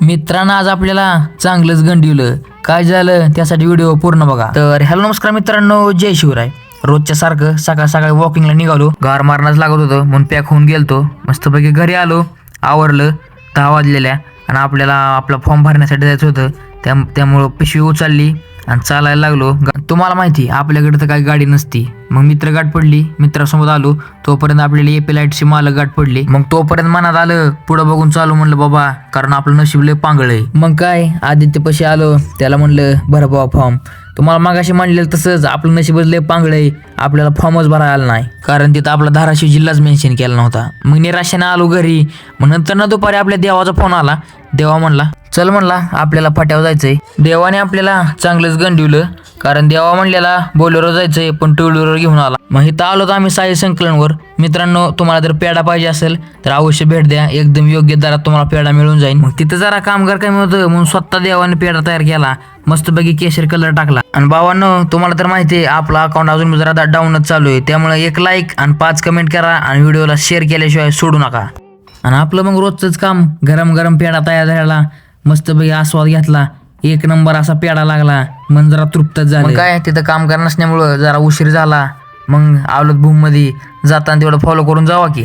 मित्रांनो आज आपल्याला चांगलंच गंडीवलं. काय झालं त्यासाठी व्हिडिओ पूर्ण बघा. तर हॅलो नमस्कार मित्रांनो, जय शिवराय. रोजच्या सारखं सकाळ सकाळी वॉकिंगला निघालो. गार मारणाच लागत होतं म्हणून पॅक होऊन गेलतो. मस्तपैकी घरी आलो, आवरलं. 10 वाजलेल्या आणि आपल्याला आपला फॉर्म भरण्यासाठी जायचं होतं. त्यामुळं पिशवी उचलली आणि चालायला लागलो. तुम्हाला माहिती आपल्याकडे तर काही गाडी नसती. मग मित्र गाठ पडली, मित्रासमोर आलो. तोपर्यंत आपल्याला एपी लाईटची मालक गाठ पडली. मग तोपर्यंत मनात आलं पुढं बघून चालू म्हणलं बाबा, कारण आपलं नशीब लय पांगळ आहे. मग काय आदित्यपाशी आलो, त्याला म्हणलं भरा बाबा फॉर्म. तुम्हाला मागाशी म्हणलेलं तसंच आपलं नशीबच लय पांगळ आहे. आपल्याला फॉर्मच भरायला आला नाही, कारण तिथं आपला धाराशिव जिल्हाच मेन्शन केला नव्हता. मग निराशेने आलो घरी. मग नंतर ना दुपारी आपल्या देवाचा फोन आला. देवा म्हणला चल म्हणला आपल्याला फाट्यावर जायचंय. देवाने आपल्याला चांगलंच गंडवलं, कारण देवा म्हणलेला बोलेरो जायचंय पण टू व्हीलर घेऊन आला. मग इथं आलो तर आम्ही साई संकलनवर. मित्रांनो तुम्हाला जर पेढा पाहिजे असेल तर अवश्य भेट द्या. एकदम योग्य दरात तुम्हाला पेढा मिळून जाईल. मग तिथं जरा कामगार कमी होतं म्हणून स्वतः देवाने पेढा तयार केला. मस्तपैकी केशर कलर टाकला. आणि भावांनो तुम्हाला तर माहिती आहे आपला अकाउंट अजून जरा डाऊनच चालू आहे. त्यामुळे 1 लाईक आणि 5 कमेंट करा आणि व्हिडिओला शेअर केल्याशिवाय सोडू नका. आणि आपलं मग रोजचंच काम, गरम गरम पेढा तयार झाला. मस्तपैकी आस्वाद घेतला. 1 नंबर असा पेढा लागला. मन जरा तृप्तच झालं. काय तिथं काम नसल्यामुळं जरा उशीर झाला. मग आवलत भूम मध्ये जाताना तेवढं फॉलो करून जावा की.